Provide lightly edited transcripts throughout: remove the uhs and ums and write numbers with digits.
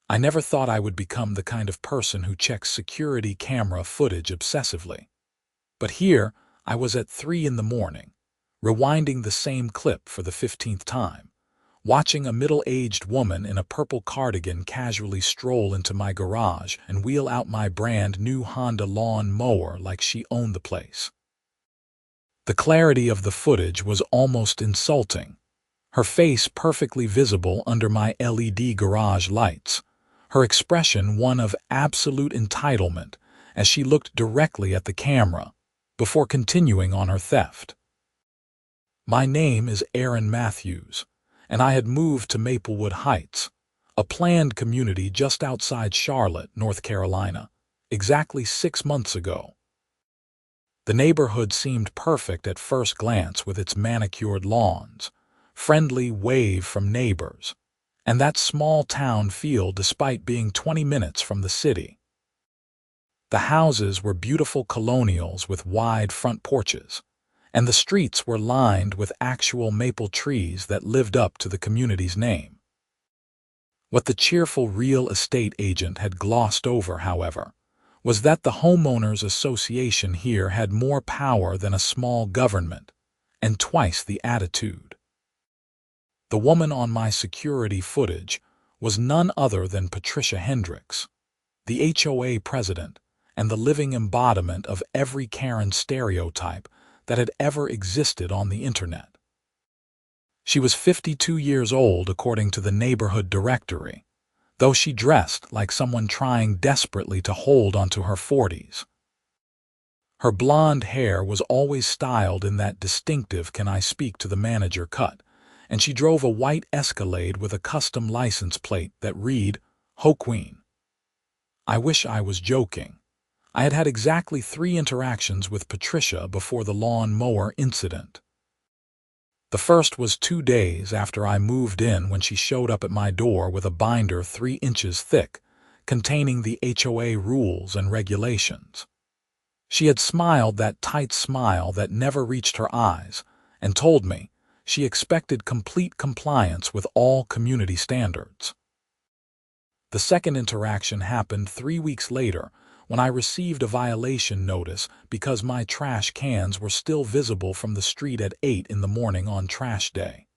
I never thought I would become the kind of person who checks security camera footage obsessively. But here, I was at 3 in the morning, rewinding the same clip for the 15th time, watching a middle-aged woman in a purple cardigan casually stroll into my garage and wheel out my brand new Honda lawn mower like she owned the place. The clarity of the footage was almost insulting, her face perfectly visible under my LED garage lights, her expression one of absolute entitlement as she looked directly at the camera before continuing on her theft. My name is Aaron Matthews, and I had moved to Maplewood Heights, a planned community just outside Charlotte, North Carolina, exactly 6 months ago. The neighborhood seemed perfect at first glance with its manicured lawns, friendly wave from neighbors, and that small town feel despite being 20 minutes from the city. The houses were beautiful colonials with wide front porches, and the streets were lined with actual maple trees that lived up to the community's name. What the cheerful real estate agent had glossed over, however, was that the homeowners association here had more power than a small government, and twice the attitude. The woman on my security footage was none other than Patricia Hendricks, the HOA president and the living embodiment of every Karen stereotype that had ever existed on the internet. She was 52 years old according to the neighborhood directory, though she dressed like someone trying desperately to hold onto her 40s. Her blonde hair was always styled in that distinctive "can I speak to the manager" cut, and she drove a white Escalade with a custom license plate that read, "Ho Queen." I wish I was joking. I had had exactly 3 interactions with Patricia before the lawn mower incident. The first was 2 days after I moved in when she showed up at my door with a binder 3 inches thick, containing the HOA rules and regulations. She had smiled that tight smile that never reached her eyes and told me she expected complete compliance with all community standards. The second interaction happened 3 weeks later when I received a violation notice because my trash cans were still visible from the street at 8 in the morning on trash day.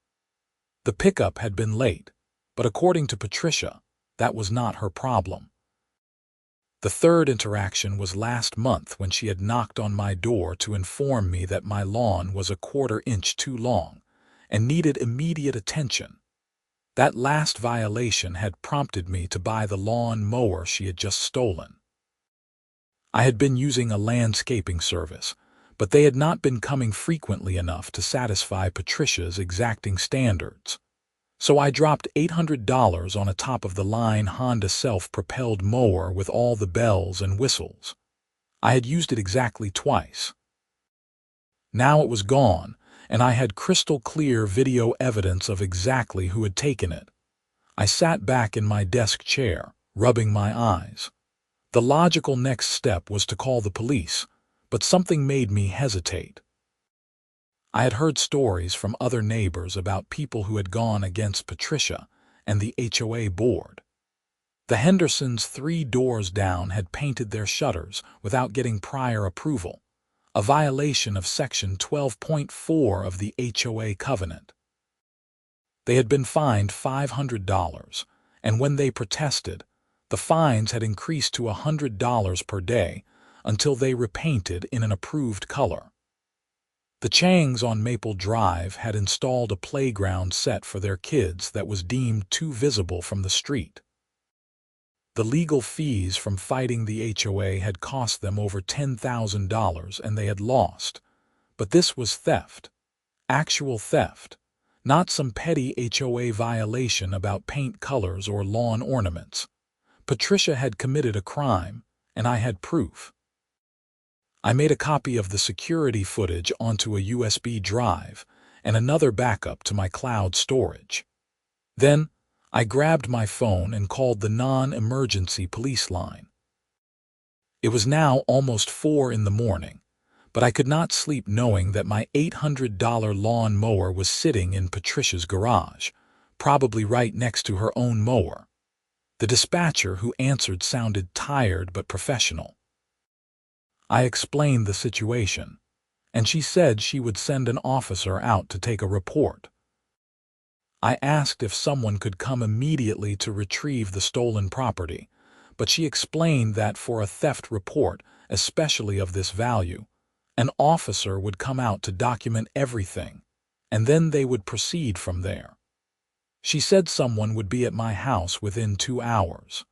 The pickup had been late, but according to Patricia, that was not her problem. The third interaction was last month when she had knocked on my door to inform me that my lawn was a 1/4 inch too long and needed immediate attention. That last violation had prompted me to buy the lawn mower she had just stolen. I had been using a landscaping service, but they had not been coming frequently enough to satisfy Patricia's exacting standards. So I dropped $800 on a top-of-the-line Honda self-propelled mower with all the bells and whistles. I had used it exactly twice. Now it was gone, and I had crystal-clear video evidence of exactly who had taken it. I sat back in my desk chair, rubbing my eyes. The logical next step was to call the police, but something made me hesitate. I had heard stories from other neighbors about people who had gone against Patricia and the HOA board. The Hendersons 3 doors down had painted their shutters without getting prior approval, a violation of Section 12.4 of the HOA covenant. They had been fined $500, and when they protested, the fines had increased to $100 per day until they repainted in an approved color. The Changs on Maple Drive had installed a playground set for their kids that was deemed too visible from the street. The legal fees from fighting the HOA had cost them over $10,000 and they had lost. But this was theft. Actual theft. Not some petty HOA violation about paint colors or lawn ornaments. Patricia had committed a crime, and I had proof. I made a copy of the security footage onto a USB drive and another backup to my cloud storage. Then, I grabbed my phone and called the non-emergency police line. It was now almost 4 in the morning, but I could not sleep knowing that my $800 lawn mower was sitting in Patricia's garage, probably right next to her own mower. The dispatcher who answered sounded tired but professional. I explained the situation, and she said she would send an officer out to take a report. I asked if someone could come immediately to retrieve the stolen property, but she explained that for a theft report, especially of this value, an officer would come out to document everything, and then they would proceed from there. She said someone would be at my house within 2 hours.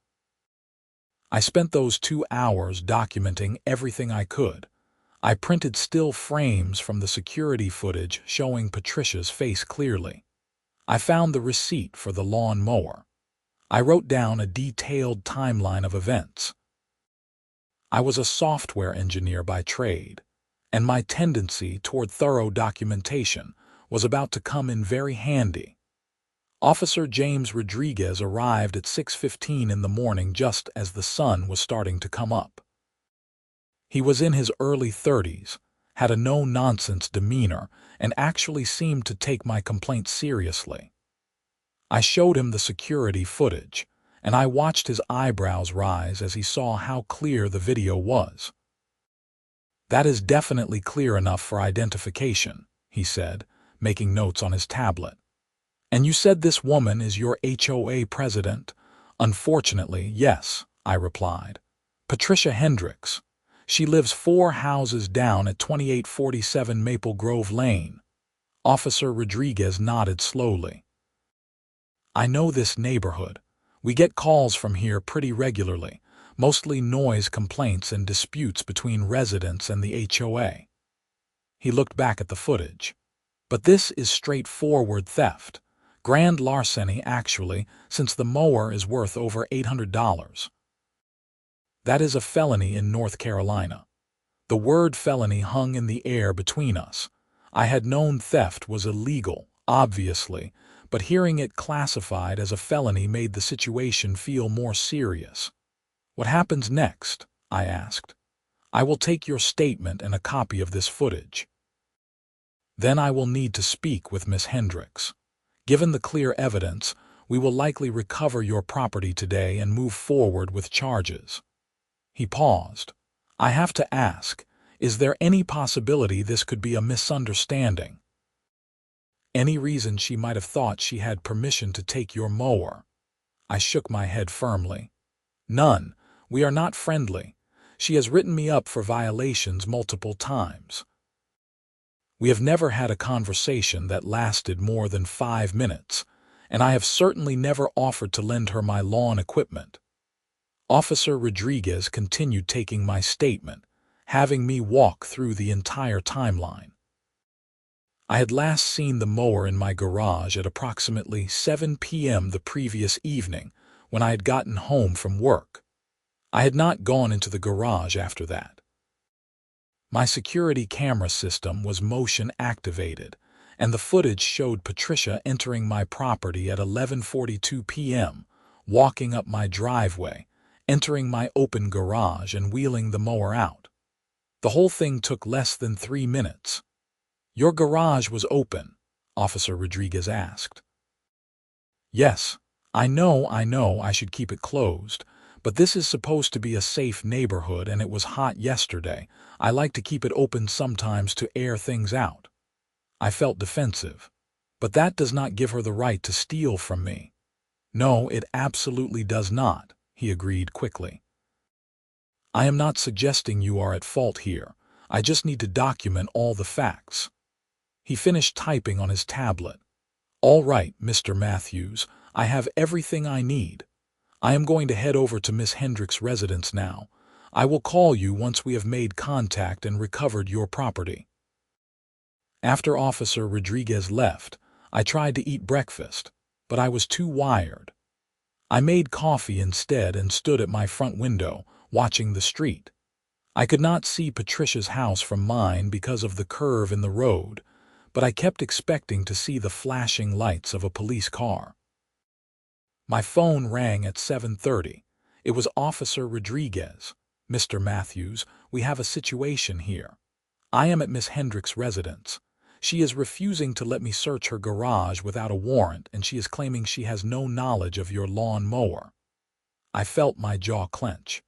I spent those 2 hours documenting everything I could. I printed still frames from the security footage showing Patricia's face clearly. I found the receipt for the lawn mower. I wrote down a detailed timeline of events. I was a software engineer by trade, and my tendency toward thorough documentation was about to come in very handy. Officer James Rodriguez arrived at 6:15 in the morning just as the sun was starting to come up. He was in his early 30s, had a no-nonsense demeanor, and actually seemed to take my complaint seriously. I showed him the security footage, and I watched his eyebrows rise as he saw how clear the video was. "That is definitely clear enough for identification," he said, making notes on his tablet. "And you said this woman is your HOA president?" "Unfortunately, yes," I replied. "Patricia Hendricks. She lives 4 houses down at 2847 Maple Grove Lane." Officer Rodriguez nodded slowly. "I know this neighborhood. We get calls from here pretty regularly, mostly noise complaints and disputes between residents and the HOA." He looked back at the footage. "But this is straightforward theft. Grand larceny, actually, since the mower is worth over $800. That is a felony in North Carolina." The word felony hung in the air between us. I had known theft was illegal, obviously, but hearing it classified as a felony made the situation feel more serious. "What happens next?" I asked. "I will take your statement and a copy of this footage. Then I will need to speak with Miss Hendricks. Given the clear evidence, we will likely recover your property today and move forward with charges." He paused. "I have to ask, is there any possibility this could be a misunderstanding? Any reason she might have thought she had permission to take your mower?" I shook my head firmly. "None. We are not friendly. She has written me up for violations multiple times. We have never had a conversation that lasted more than 5 minutes, and I have certainly never offered to lend her my lawn equipment." Officer Rodriguez continued taking my statement, having me walk through the entire timeline. I had last seen the mower in my garage at approximately 7 p.m. the previous evening when I had gotten home from work. I had not gone into the garage after that. My security camera system was motion activated, and the footage showed Patricia entering my property at 11:42 p.m., walking up my driveway, entering my open garage and wheeling the mower out. The whole thing took less than 3 minutes. "Your garage was open?" Officer Rodriguez asked. "Yes, I know I should keep it closed, but this is supposed to be a safe neighborhood and it was hot yesterday. I like to keep it open sometimes to air things out." I felt defensive. "But that does not give her the right to steal from me." "No, it absolutely does not," he agreed quickly. "I am not suggesting you are at fault here. I just need to document all the facts." He finished typing on his tablet. "All right, Mr. Matthews, I have everything I need. I am going to head over to Miss Hendricks' residence now. I will call you once we have made contact and recovered your property." After Officer Rodriguez left, I tried to eat breakfast, but I was too wired. I made coffee instead and stood at my front window, watching the street. I could not see Patricia's house from mine because of the curve in the road, but I kept expecting to see the flashing lights of a police car. My phone rang at 7:30. It was Officer Rodriguez. "Mr. Matthews, we have a situation here. I am at Miss Hendricks' residence. She is refusing to let me search her garage without a warrant, and she is claiming she has no knowledge of your lawn mower." I felt my jaw clench.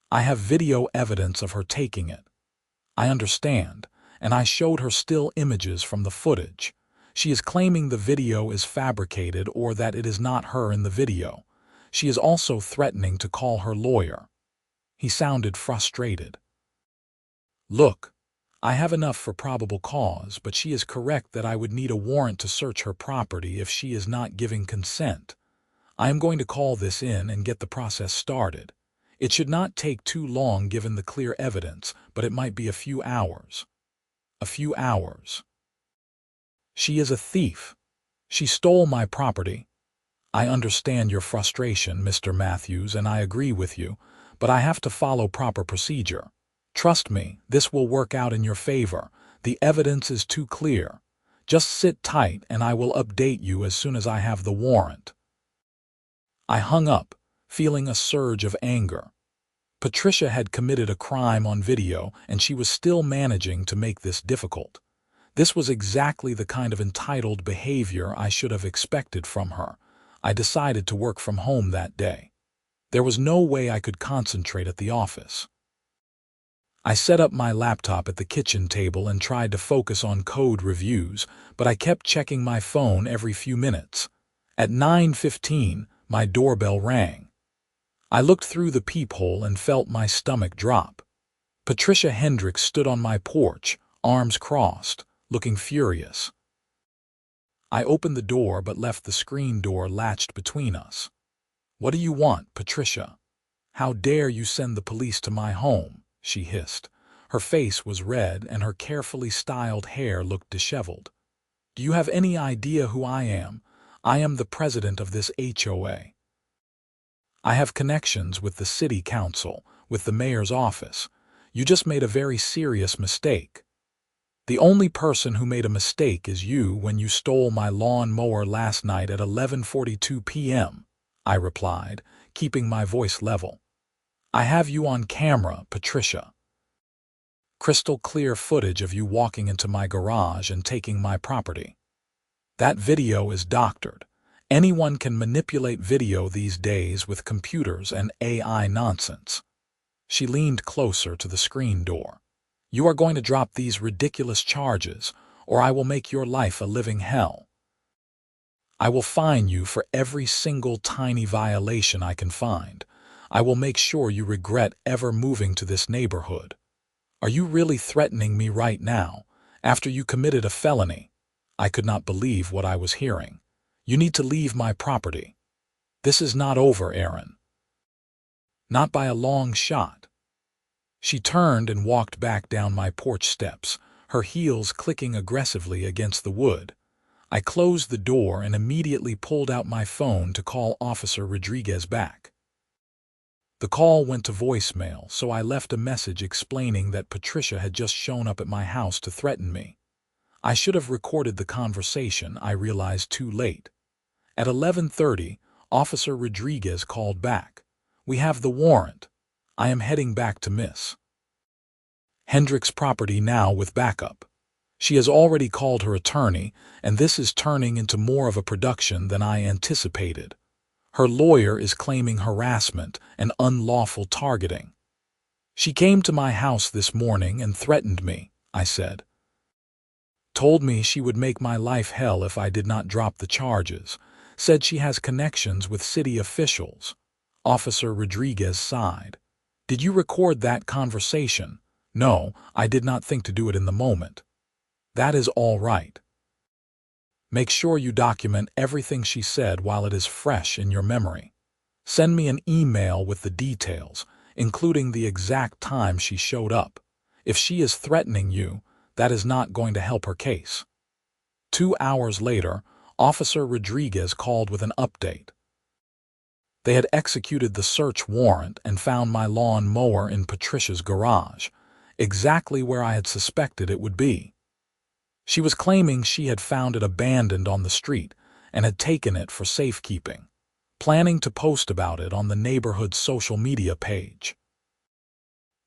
I have video evidence of her taking it. I understand, and I showed her still images from the footage. She is claiming the video is fabricated or that it is not her in the video. She is also threatening to call her lawyer. He sounded frustrated. Look, I have enough for probable cause, but she is correct that I would need a warrant to search her property if she is not giving consent. I am going to call this in and get the process started. It should not take too long given the clear evidence, but it might be a few hours. A few hours. She is a thief. She stole my property. I understand your frustration, Mr. Matthews, and I agree with you, but I have to follow proper procedure. Trust me, this will work out in your favor. The evidence is too clear. Just sit tight and I will update you as soon as I have the warrant. I hung up, feeling a surge of anger. Patricia had committed a crime on video, and she was still managing to make this difficult. This was exactly the kind of entitled behavior I should have expected from her. I decided to work from home that day. There was no way I could concentrate at the office. I set up my laptop at the kitchen table and tried to focus on code reviews, but I kept checking my phone every few minutes. At 9:15, my doorbell rang. I looked through the peephole and felt my stomach drop. Patricia Hendricks stood on my porch, arms crossed, looking furious. I opened the door but left the screen door latched between us. "What do you want, Patricia? How dare you send the police to my home?" she hissed. Her face was red and her carefully styled hair looked disheveled. "Do you have any idea who I am? I am the president of this HOA. I have connections with the city council, with the mayor's office. You just made a very serious mistake. The only person who made a mistake is you when you stole my lawn mower last night at 11:42 p.m., I replied, keeping my voice level. I have you on camera, Patricia. Crystal clear footage of you walking into my garage and taking my property. That video is doctored. Anyone can manipulate video these days with computers and AI nonsense." She leaned closer to the screen door. "You are going to drop these ridiculous charges, or I will make your life a living hell. I will fine you for every single tiny violation I can find. I will make sure you regret ever moving to this neighborhood. Are you really threatening me right now, after you committed a felony?" I could not believe what I was hearing. "You need to leave my property. This is not over, Aaron. Not by a long shot." She turned and walked back down my porch steps, her heels clicking aggressively against the wood. I closed the door and immediately pulled out my phone to call Officer Rodriguez back. The call went to voicemail, so I left a message explaining that Patricia had just shown up at my house to threaten me. I should have recorded the conversation, I realized too late. At 11:30, Officer Rodriguez called back. "We have the warrant. I am heading back to Miss Hendricks' property now with backup. She has already called her attorney, and this is turning into more of a production than I anticipated. Her lawyer is claiming harassment and unlawful targeting. She came to my house this morning and threatened me," I said. "Told me she would make my life hell if I did not drop the charges. Said she has connections with city officials." Officer Rodriguez sighed. "Did you record that conversation?" "No, I did not think to do it in the moment." "That is all right. Make sure you document everything she said while it is fresh in your memory. Send me an email with the details, including the exact time she showed up. If she is threatening you, that is not going to help her case." 2 hours later, Officer Rodriguez called with an update. They had executed the search warrant and found my lawn mower in Patricia's garage, exactly where I had suspected it would be. She was claiming she had found it abandoned on the street and had taken it for safekeeping, planning to post about it on the neighborhood's social media page.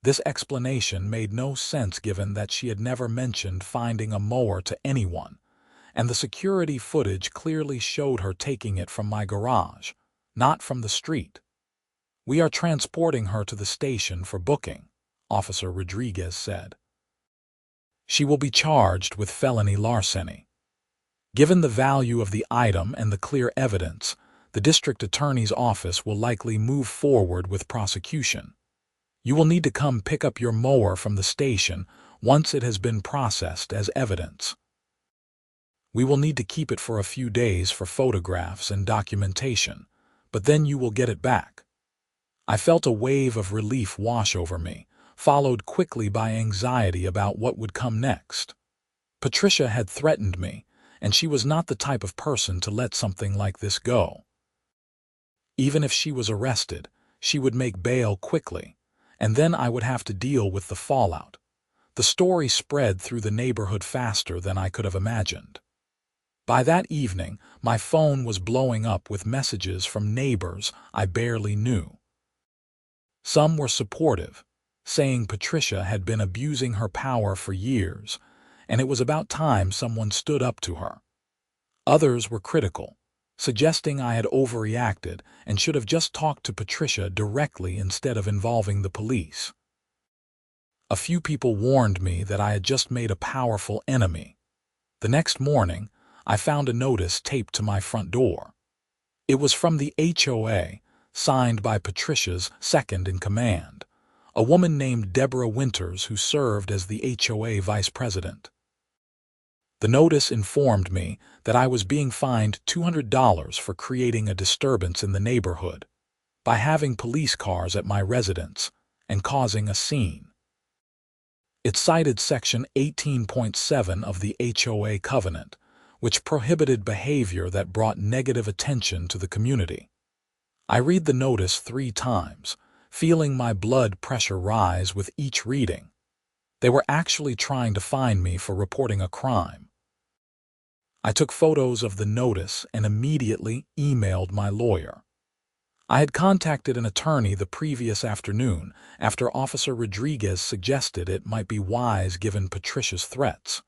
This explanation made no sense given that she had never mentioned finding a mower to anyone, and the security footage clearly showed her taking it from my garage, not from the street. "We are transporting her to the station for booking," Officer Rodriguez said. "She will be charged with felony larceny." Given the value of the item and the clear evidence, the district attorney's office will likely move forward with prosecution. "You will need to come pick up your mower from the station once it has been processed as evidence. We will need to keep it for a few days for photographs and documentation, but then you will get it back." I felt a wave of relief wash over me, followed quickly by anxiety about what would come next. Patricia had threatened me, and she was not the type of person to let something like this go. Even if she was arrested, she would make bail quickly, and then I would have to deal with the fallout. The story spread through the neighborhood faster than I could have imagined. By that evening, my phone was blowing up with messages from neighbors I barely knew. Some were supportive, saying Patricia had been abusing her power for years, and it was about time someone stood up to her. Others were critical, suggesting I had overreacted and should have just talked to Patricia directly instead of involving the police. A few people warned me that I had just made a powerful enemy. The next morning, I found a notice taped to my front door. It was from the HOA, signed by Patricia's second-in-command, a woman named Deborah Winters who served as the HOA vice president. The notice informed me that I was being fined $200 for creating a disturbance in the neighborhood by having police cars at my residence and causing a scene. It cited Section 18.7 of the HOA Covenant, which prohibited behavior that brought negative attention to the community. I read the notice 3 times, feeling my blood pressure rise with each reading. They were actually trying to fine me for reporting a crime. I took photos of the notice and immediately emailed my lawyer. I had contacted an attorney the previous afternoon after Officer Rodriguez suggested it might be wise given Patricia's threats.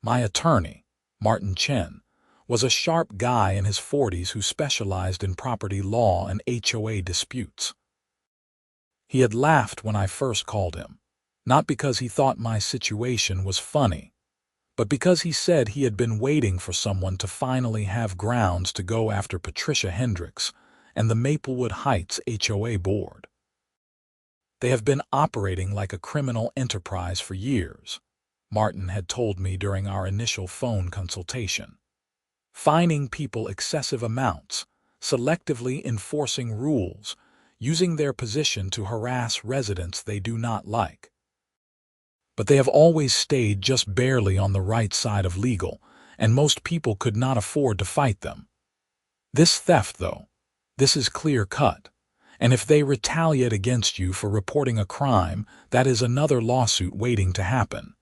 My attorney, Martin Chen, was a sharp guy in his 40s who specialized in property law and HOA disputes. He had laughed when I first called him, not because he thought my situation was funny, but because he said he had been waiting for someone to finally have grounds to go after Patricia Hendricks and the Maplewood Heights HOA board. They have been operating like a criminal enterprise for years, Martin had told me during our initial phone consultation. Fining people excessive amounts, selectively enforcing rules, using their position to harass residents they do not like. But they have always stayed just barely on the right side of legal, and most people could not afford to fight them. This theft, though, this is clear-cut, and if they retaliate against you for reporting a crime, that is another lawsuit waiting to happen.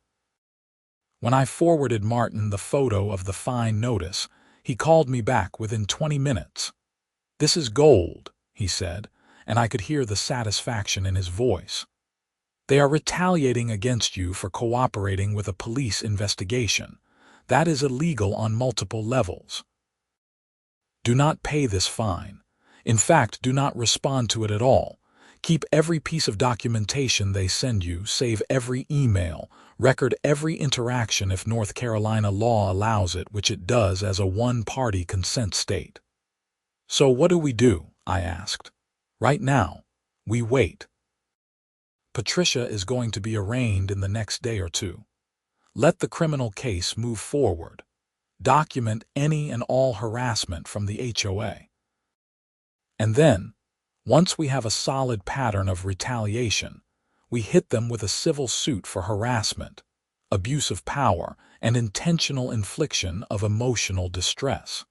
When I forwarded Martin the photo of the fine notice, he called me back within 20 minutes. "This is gold," he said, and I could hear the satisfaction in his voice. "They are retaliating against you for cooperating with a police investigation. That is illegal on multiple levels. Do not pay this fine. In fact, do not respond to it at all. Keep every piece of documentation they send you, save every email, record every interaction if North Carolina law allows it, which it does as a one-party consent state." "So what do?" I asked. "Right now, we wait. Patricia is going to be arraigned in the next day or 2. Let the criminal case move forward. Document any and all harassment from the HOA. And then, once we have a solid pattern of retaliation, we hit them with a civil suit for harassment, abuse of power, and intentional infliction of emotional distress.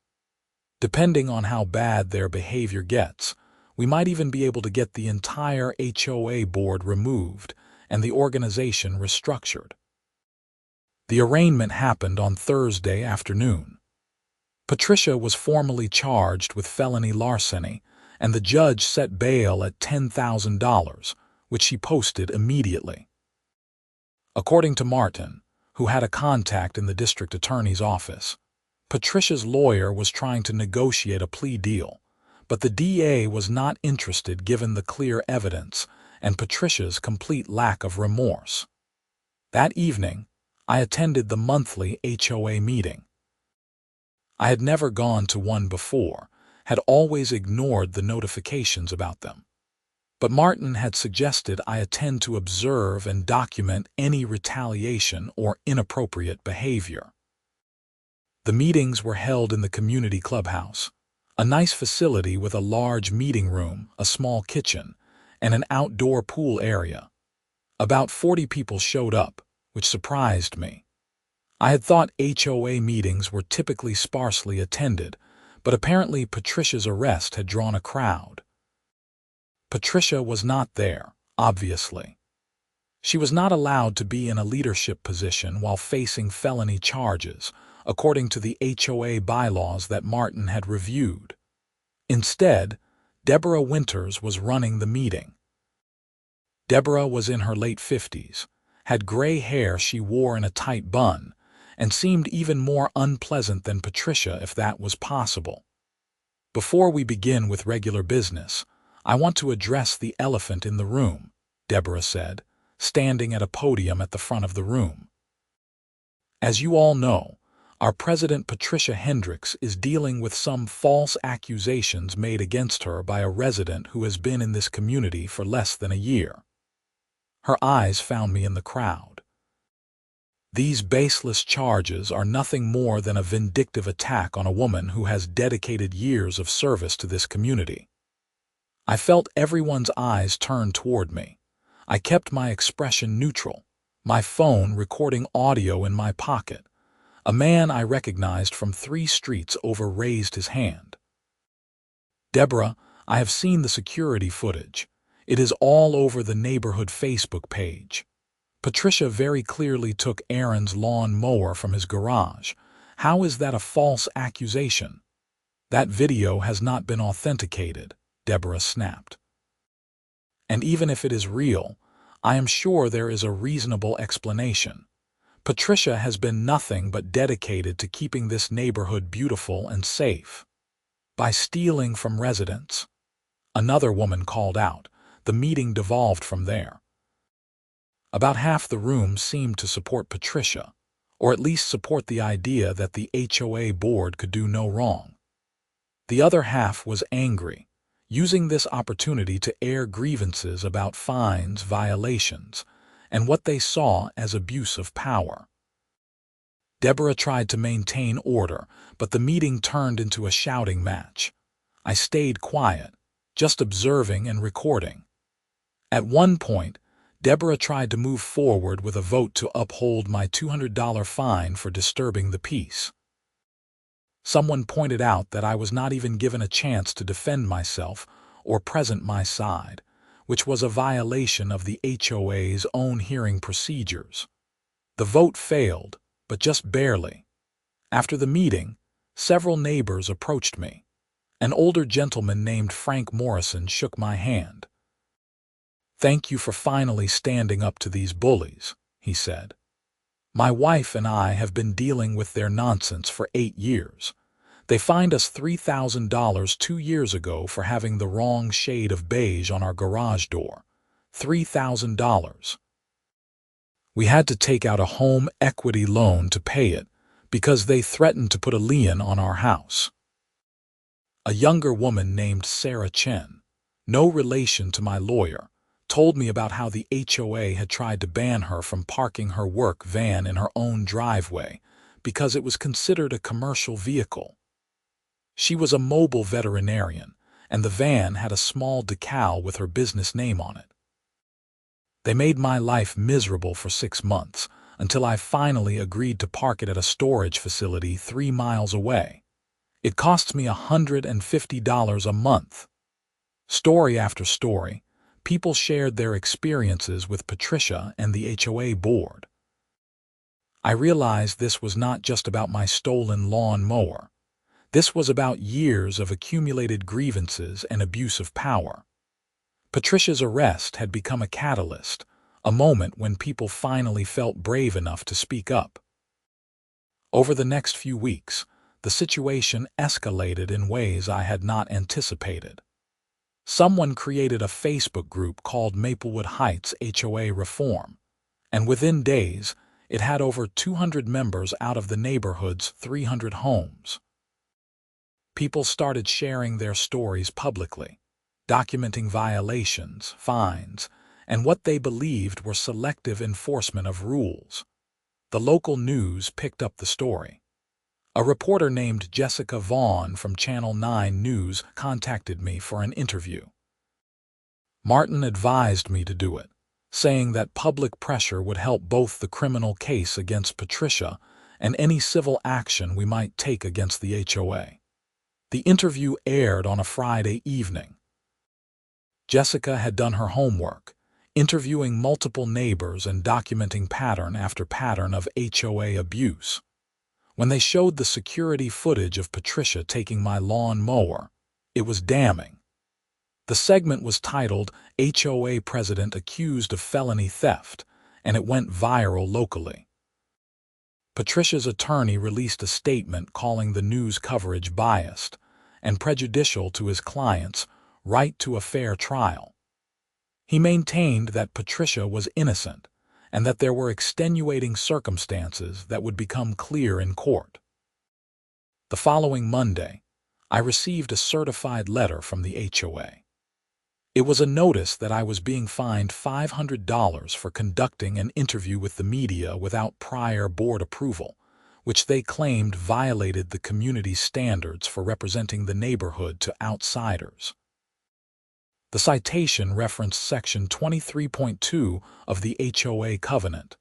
Depending on how bad their behavior gets, we might even be able to get the entire HOA board removed and the organization restructured." The arraignment happened on Thursday afternoon. Patricia was formally charged with felony larceny, and the judge set bail at $10,000, which she posted immediately. According to Martin, who had a contact in the district attorney's office, Patricia's lawyer was trying to negotiate a plea deal, But the DA was not interested given the clear evidence and Patricia's complete lack of remorse. That evening, I attended the monthly HOA meeting. I had never gone to one before, had always ignored the notifications about them. But Martin had suggested I attend to observe and document any retaliation or inappropriate behavior. The meetings were held in the community clubhouse, a nice facility with a large meeting room, a small kitchen, and an outdoor pool area. About 40 people showed up, which surprised me. I had thought HOA meetings were typically sparsely attended, but apparently Patricia's arrest had drawn a crowd. Patricia was not there, obviously. She was not allowed to be in a leadership position while facing felony charges, according to the HOA bylaws that Martin had reviewed. Instead, Deborah Winters was running the meeting. Deborah was in her late 50s, had gray hair she wore in a tight bun, and seemed even more unpleasant than Patricia if that was possible. "Before we begin with regular business, I want to address the elephant in the room," Deborah said, standing at a podium at the front of the room. "As you all know, our president Patricia Hendricks is dealing with some false accusations made against her by a resident who has been in this community for less than a year." Her eyes found me in the crowd. "These baseless charges are nothing more than a vindictive attack on a woman who has dedicated years of service to this community." I felt everyone's eyes turn toward me. I kept my expression neutral, my phone recording audio in my pocket. A man I recognized from 3 streets over raised his hand. "Deborah, I have seen the security footage. It is all over the neighborhood Facebook page. Patricia very clearly took Aaron's lawn mower from his garage. How is that a false accusation?" "That video has not been authenticated," Deborah snapped. "And even if it is real, I am sure there is a reasonable explanation. Patricia has been nothing but dedicated to keeping this neighborhood beautiful and safe. By stealing from residents," another woman called out. The meeting devolved from there. About half the room seemed to support Patricia, or at least support the idea that the HOA board could do no wrong. The other half was angry, using this opportunity to air grievances about fines, violations, and what they saw as abuse of power. Deborah tried to maintain order, but the meeting turned into a shouting match. I stayed quiet, just observing and recording. At one point, Deborah tried to move forward with a vote to uphold my $200 fine for disturbing the peace. Someone pointed out that I was not even given a chance to defend myself or present my side, which was a violation of the HOA's own hearing procedures. The vote failed, but just barely. After the meeting, several neighbors approached me. An older gentleman named Frank Morrison shook my hand. "Thank you for finally standing up to these bullies," he said. "My wife and I have been dealing with their nonsense for 8 years. They fined us $3,000 2 years ago for having the wrong shade of beige on our garage door. $3,000. We had to take out a home equity loan to pay it because they threatened to put a lien on our house." A younger woman named Sarah Chen, no relation to my lawyer, told me about how the HOA had tried to ban her from parking her work van in her own driveway because it was considered a commercial vehicle. She was a mobile veterinarian, and the van had a small decal with her business name on it. "They made my life miserable for 6 months, until I finally agreed to park it at a storage facility 3 miles away. It costs me $150 a month." Story after story, people shared their experiences with Patricia and the HOA board. I realized this was not just about my stolen lawn mower. This was about years of accumulated grievances and abuse of power. Patricia's arrest had become a catalyst, a moment when people finally felt brave enough to speak up. Over the next few weeks, the situation escalated in ways I had not anticipated. Someone created a Facebook group called Maplewood Heights HOA Reform, and within days, it had over 200 members out of the neighborhood's 300 homes. People started sharing their stories publicly, documenting violations, fines, and what they believed were selective enforcement of rules. The local news picked up the story. A reporter named Jessica Vaughn from Channel 9 News contacted me for an interview. Martin advised me to do it, saying that public pressure would help both the criminal case against Patricia and any civil action we might take against the HOA. The interview aired on a Friday evening. Jessica had done her homework, interviewing multiple neighbors and documenting pattern after pattern of HOA abuse. When they showed the security footage of Patricia taking my lawn mower, it was damning. The segment was titled "HOA President Accused of Felony Theft," and it went viral locally. Patricia's attorney released a statement calling the news coverage biased and prejudicial to his client's right to a fair trial. He maintained that Patricia was innocent and that there were extenuating circumstances that would become clear in court. The following Monday, I received a certified letter from the HOA. It was a notice that I was being fined $500 for conducting an interview with the media without prior board approval, which they claimed violated the community's standards for representing the neighborhood to outsiders. The citation referenced Section 23.2 of the HOA Covenant.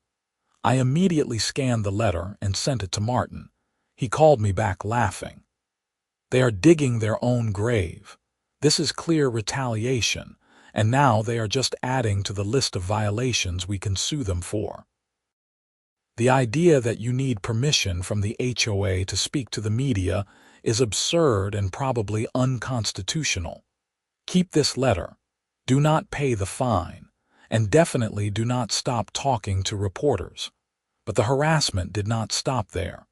I immediately scanned the letter and sent it to Martin. He called me back laughing. "They are digging their own grave. This is clear retaliation, and now they are just adding to the list of violations we can sue them for. The idea that you need permission from the HOA to speak to the media is absurd and probably unconstitutional. Keep this letter, do not pay the fine, and definitely do not stop talking to reporters." But the harassment did not stop there.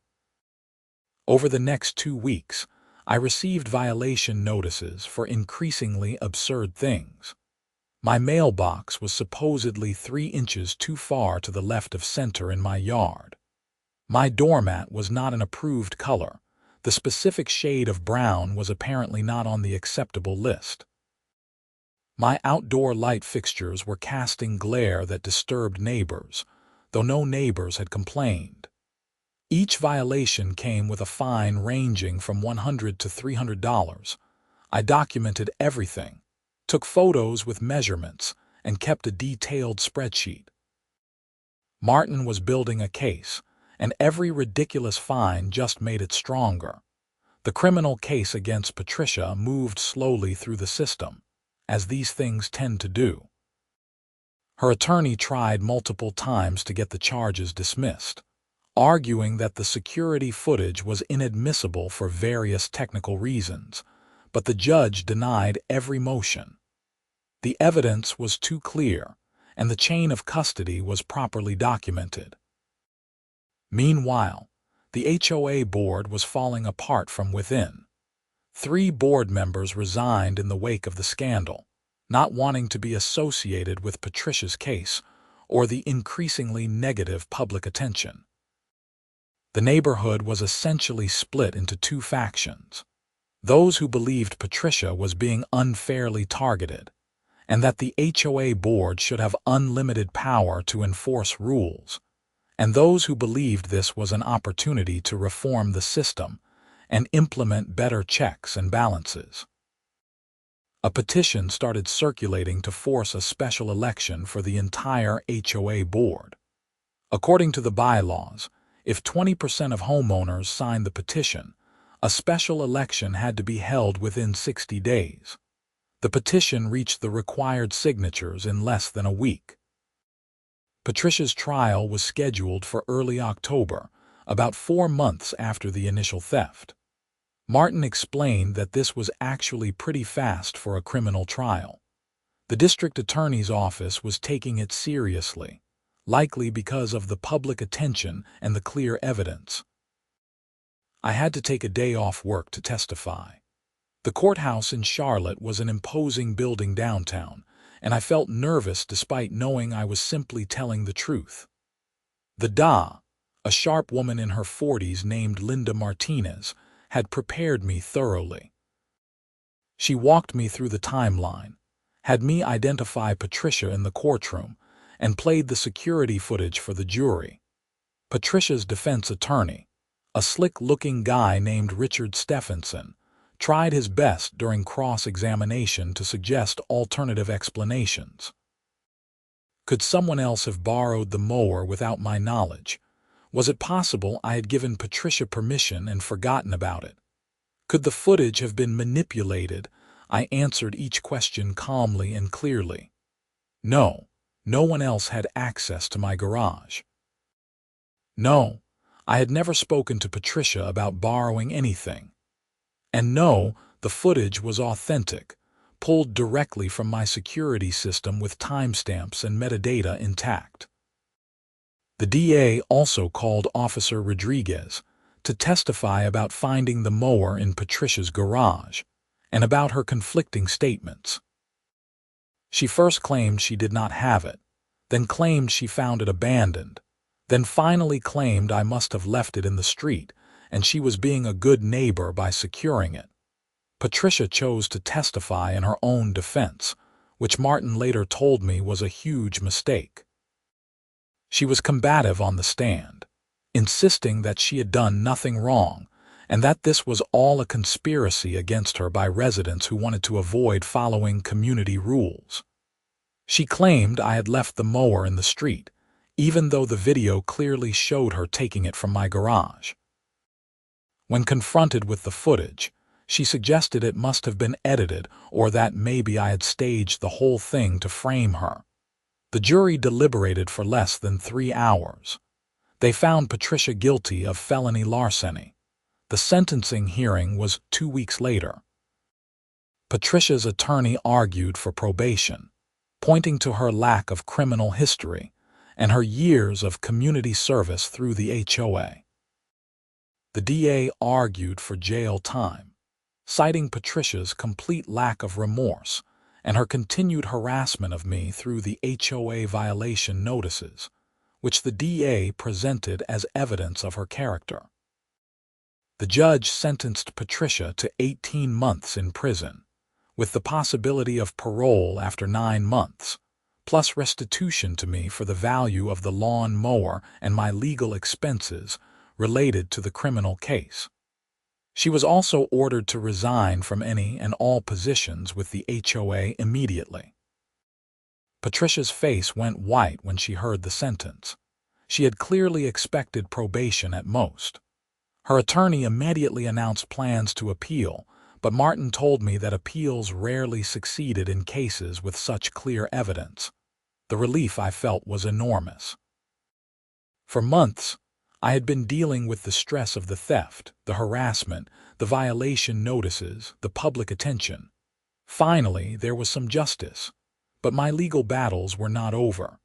Over the next 2 weeks, I received violation notices for increasingly absurd things. My mailbox was supposedly 3 inches too far to the left of center in my yard. My doormat was not an approved color. The specific shade of brown was apparently not on the acceptable list. My outdoor light fixtures were casting glare that disturbed neighbors, though no neighbors had complained. Each violation came with a fine ranging from $100 to $300. I documented everything, took photos with measurements, and kept a detailed spreadsheet. Martin was building a case, and every ridiculous fine just made it stronger. The criminal case against Patricia moved slowly through the system, as these things tend to do. Her attorney tried multiple times to get the charges dismissed, arguing that the security footage was inadmissible for various technical reasons, but the judge denied every motion. The evidence was too clear, and the chain of custody was properly documented. Meanwhile, the HOA board was falling apart from within. 3 board members resigned in the wake of the scandal, not wanting to be associated with Patricia's case or the increasingly negative public attention. The neighborhood was essentially split into 2 factions: those who believed Patricia was being unfairly targeted, and that the HOA board should have unlimited power to enforce rules, and those who believed this was an opportunity to reform the system and implement better checks and balances. A petition started circulating to force a special election for the entire HOA board. According to the bylaws, if 20% of homeowners signed the petition, a special election had to be held within 60 days. The petition reached the required signatures in less than a week. Patricia's trial was scheduled for early October, about 4 months after the initial theft. Martin explained that this was actually pretty fast for a criminal trial. The district attorney's office was taking it seriously, likely because of the public attention and the clear evidence. I had to take a day off work to testify. The courthouse in Charlotte was an imposing building downtown, and I felt nervous despite knowing I was simply telling the truth. The DA, a sharp woman in her 40s named Linda Martinez, had prepared me thoroughly. She walked me through the timeline, had me identify Patricia in the courtroom, and played the security footage for the jury. Patricia's defense attorney, a slick-looking guy named Richard Stephenson, tried his best during cross-examination to suggest alternative explanations. Could someone else have borrowed the mower without my knowledge? Was it possible I had given Patricia permission and forgotten about it? Could the footage have been manipulated? I answered each question calmly and clearly. No, no one else had access to my garage. No, I had never spoken to Patricia about borrowing anything. And no, the footage was authentic, pulled directly from my security system with timestamps and metadata intact. The DA also called Officer Rodriguez to testify about finding the mower in Patricia's garage and about her conflicting statements. She first claimed she did not have it, then claimed she found it abandoned, then finally claimed I must have left it in the street and she was being a good neighbor by securing it. Patricia chose to testify in her own defense, which Martin later told me was a huge mistake. She was combative on the stand, insisting that she had done nothing wrong and that this was all a conspiracy against her by residents who wanted to avoid following community rules. She claimed I had left the mower in the street, even though the video clearly showed her taking it from my garage. When confronted with the footage, she suggested it must have been edited or that maybe I had staged the whole thing to frame her. The jury deliberated for less than 3 hours. They found Patricia guilty of felony larceny. The sentencing hearing was 2 weeks later. Patricia's attorney argued for probation, pointing to her lack of criminal history and her years of community service through the HOA. The DA argued for jail time, citing Patricia's complete lack of remorse and her continued harassment of me through the HOA violation notices, which the DA presented as evidence of her character. The judge sentenced Patricia to 18 months in prison, with the possibility of parole after 9 months, plus restitution to me for the value of the lawn mower and my legal expenses related to the criminal case. She was also ordered to resign from any and all positions with the HOA immediately. Patricia's face went white when she heard the sentence. She had clearly expected probation at most. Her attorney immediately announced plans to appeal, but Martin told me that appeals rarely succeeded in cases with such clear evidence. The relief I felt was enormous. For months, I had been dealing with the stress of the theft, the harassment, the violation notices, the public attention. Finally, there was some justice, but my legal battles were not over.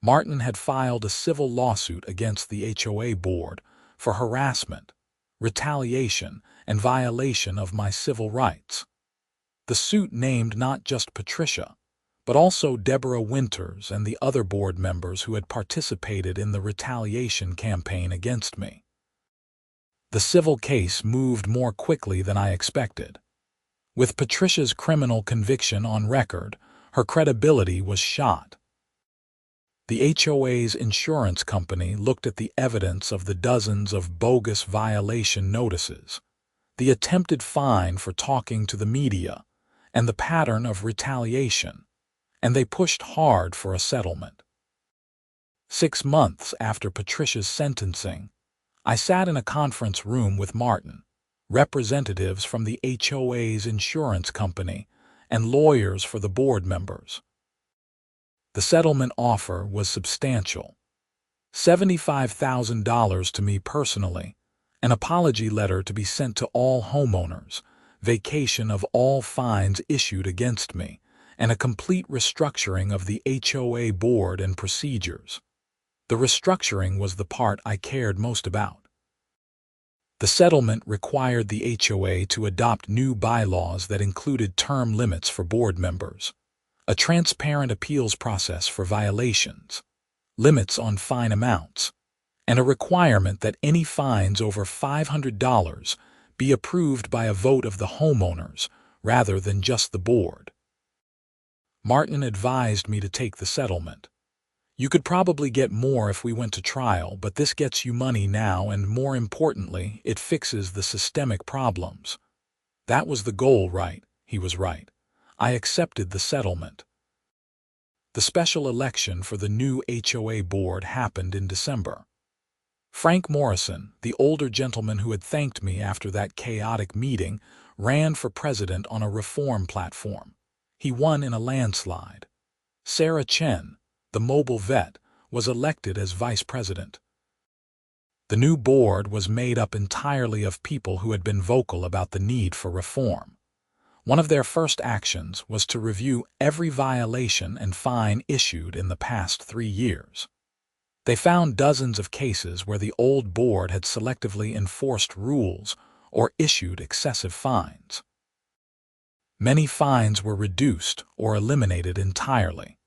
Martin had filed a civil lawsuit against the HOA board for harassment, retaliation, and violation of my civil rights. The suit named not just Patricia, but also Deborah Winters and the other board members who had participated in the retaliation campaign against me. The civil case moved more quickly than I expected. With Patricia's criminal conviction on record, her credibility was shot. The HOA's insurance company looked at the evidence of the dozens of bogus violation notices, the attempted fine for talking to the media, and the pattern of retaliation, and they pushed hard for a settlement. 6 months after Patricia's sentencing, I sat in a conference room with Martin, representatives from the HOA's insurance company, and lawyers for the board members. The settlement offer was substantial. $75,000 to me personally, an apology letter to be sent to all homeowners, vacation of all fines issued against me, and a complete restructuring of the HOA board and procedures. The restructuring was the part I cared most about. The settlement required the HOA to adopt new bylaws that included term limits for board members, a transparent appeals process for violations, limits on fine amounts, and a requirement that any fines over $500 be approved by a vote of the homeowners rather than just the board. Martin advised me to take the settlement. You could probably get more if we went to trial, but this gets you money now, and more importantly, it fixes the systemic problems. That was the goal, right? He was right. I accepted the settlement. The special election for the new HOA board happened in December. Frank Morrison, the older gentleman who had thanked me after that chaotic meeting, ran for president on a reform platform. He won in a landslide. Sarah Chen, the mobile vet, was elected as vice president. The new board was made up entirely of people who had been vocal about the need for reform. One of their first actions was to review every violation and fine issued in the past 3 years. They found dozens of cases where the old board had selectively enforced rules or issued excessive fines. Many fines were reduced or eliminated entirely.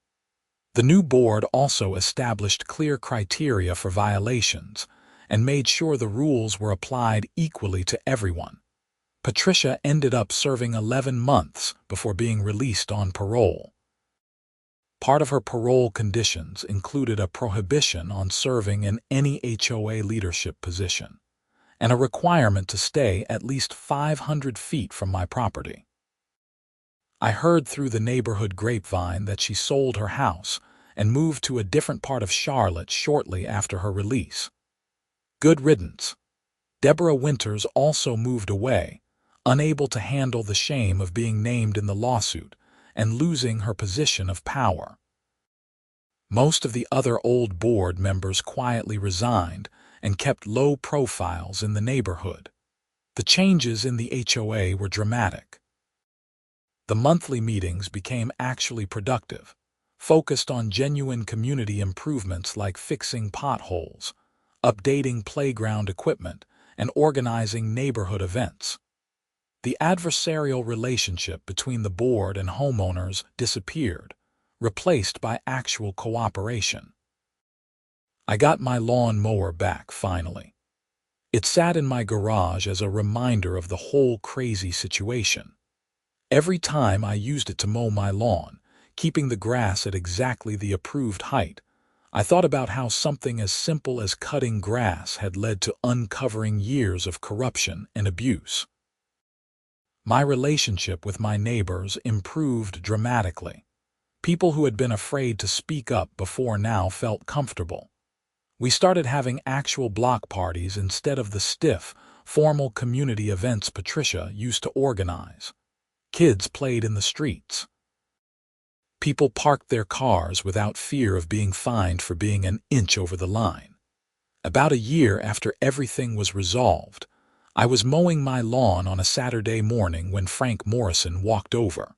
The new board also established clear criteria for violations and made sure the rules were applied equally to everyone. Patricia ended up serving 11 months before being released on parole. Part of her parole conditions included a prohibition on serving in any HOA leadership position and a requirement to stay at least 500 feet from my property. I heard through the neighborhood grapevine that she sold her house and moved to a different part of Charlotte shortly after her release. Good riddance. Deborah Winters also moved away, unable to handle the shame of being named in the lawsuit and losing her position of power. Most of the other old board members quietly resigned and kept low profiles in the neighborhood. The changes in the HOA were dramatic. The monthly meetings became actually productive, focused on genuine community improvements like fixing potholes, updating playground equipment, and organizing neighborhood events. The adversarial relationship between the board and homeowners disappeared, replaced by actual cooperation. I got my lawn mower back finally. It sat in my garage as a reminder of the whole crazy situation. Every time I used it to mow my lawn, keeping the grass at exactly the approved height, I thought about how something as simple as cutting grass had led to uncovering years of corruption and abuse. My relationship with my neighbors improved dramatically. People who had been afraid to speak up before now felt comfortable. We started having actual block parties instead of the stiff, formal community events Patricia used to organize. Kids played in the streets. People parked their cars without fear of being fined for being an inch over the line. About a year after everything was resolved, I was mowing my lawn on a Saturday morning when Frank Morrison walked over.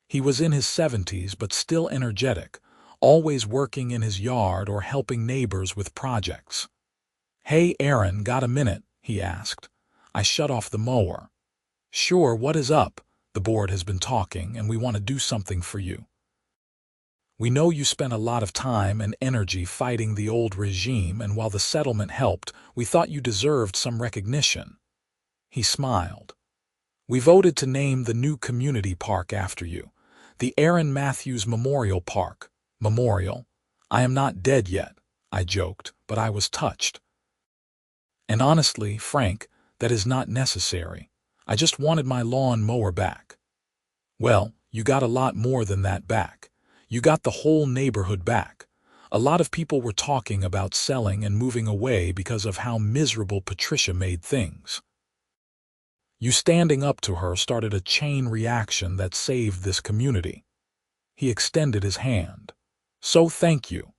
He was in his 70s but still energetic, always working in his yard or helping neighbors with projects. "Hey Aaron, got a minute?" he asked. I shut off the mower. "Sure, what is up? The board has been talking and we want to do something for you. We know you spent a lot of time and energy fighting the old regime, and while the settlement helped, we thought you deserved some recognition." He smiled. "We voted to name the new community park after you, the Aaron Matthews Memorial Park." "Memorial? I am not dead yet," I joked, but I was touched. "And honestly, Frank, that is not necessary. I just wanted my lawn mower back." "Well, you got a lot more than that back. You got the whole neighborhood back. A lot of people were talking about selling and moving away because of how miserable Patricia made things. You standing up to her started a chain reaction that saved this community." He extended his hand. "So thank you."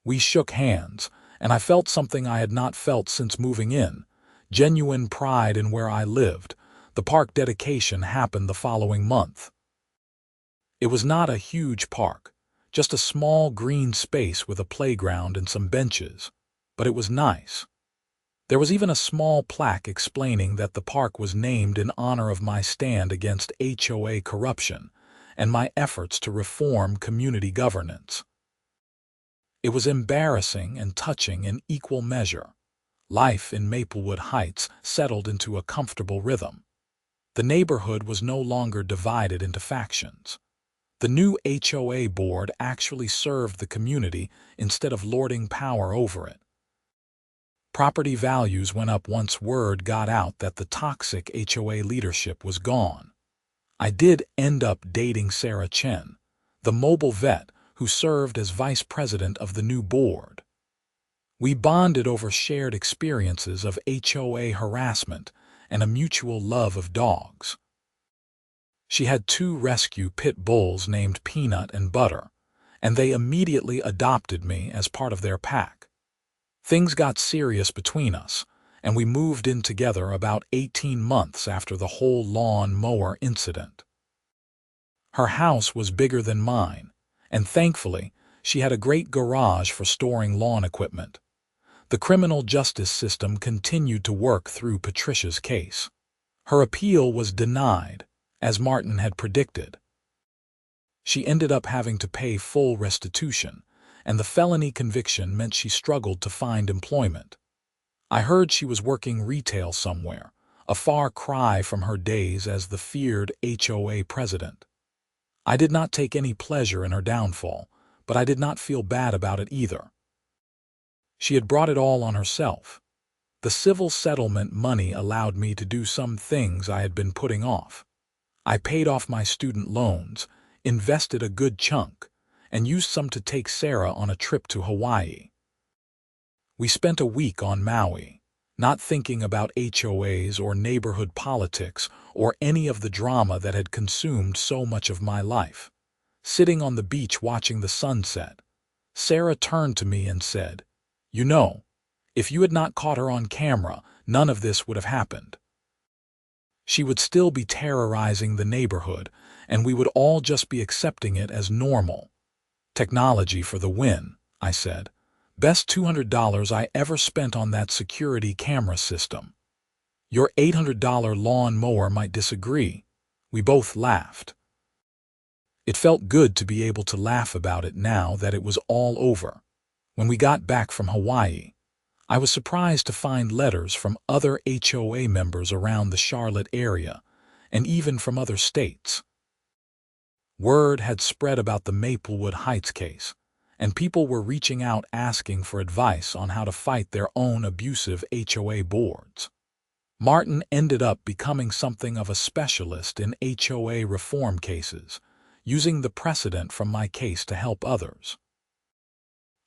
We shook hands, and I felt something I had not felt since moving in, genuine pride in where I lived. The park dedication happened the following month. It was not a huge park, just a small green space with a playground and some benches, but it was nice. There was even a small plaque explaining that the park was named in honor of my stand against HOA corruption and my efforts to reform community governance. It was embarrassing and touching in equal measure. Life in Maplewood Heights settled into a comfortable rhythm. The neighborhood was no longer divided into factions. The new HOA board actually served the community instead of lording power over it. Property values went up once word got out that the toxic HOA leadership was gone. I did end up dating Sarah Chen, the mobile vet who served as vice president of the new board. We bonded over shared experiences of HOA harassment and a mutual love of dogs. She had 2 rescue pit bulls named Peanut and Butter, and they immediately adopted me as part of their pack. Things got serious between us, and we moved in together about 18 months after the whole lawn mower incident. Her house was bigger than mine, and thankfully, she had a great garage for storing lawn equipment. The criminal justice system continued to work through Patricia's case. Her appeal was denied, as Martin had predicted. She ended up having to pay full restitution, and the felony conviction meant she struggled to find employment. I heard she was working retail somewhere, a far cry from her days as the feared HOA president. I did not take any pleasure in her downfall, but I did not feel bad about it either. She had brought it all on herself. The civil settlement money allowed me to do some things I had been putting off. I paid off my student loans, invested a good chunk, and used some to take Sarah on a trip to Hawaii. We spent a week on Maui, not thinking about HOAs or neighborhood politics or any of the drama that had consumed so much of my life. Sitting on the beach watching the sunset, Sarah turned to me and said, "You know, if you had not caught her on camera, none of this would have happened. She would still be terrorizing the neighborhood, and we would all just be accepting it as normal." "Technology for the win," I said. "Best $200 I ever spent on that security camera system." "Your $800 lawn mower might disagree." We both laughed. It felt good to be able to laugh about it now that it was all over. When we got back from Hawaii, I was surprised to find letters from other HOA members around the Charlotte area, and even from other states. Word had spread about the Maplewood Heights case, and people were reaching out asking for advice on how to fight their own abusive HOA boards. Martin ended up becoming something of a specialist in HOA reform cases, using the precedent from my case to help others.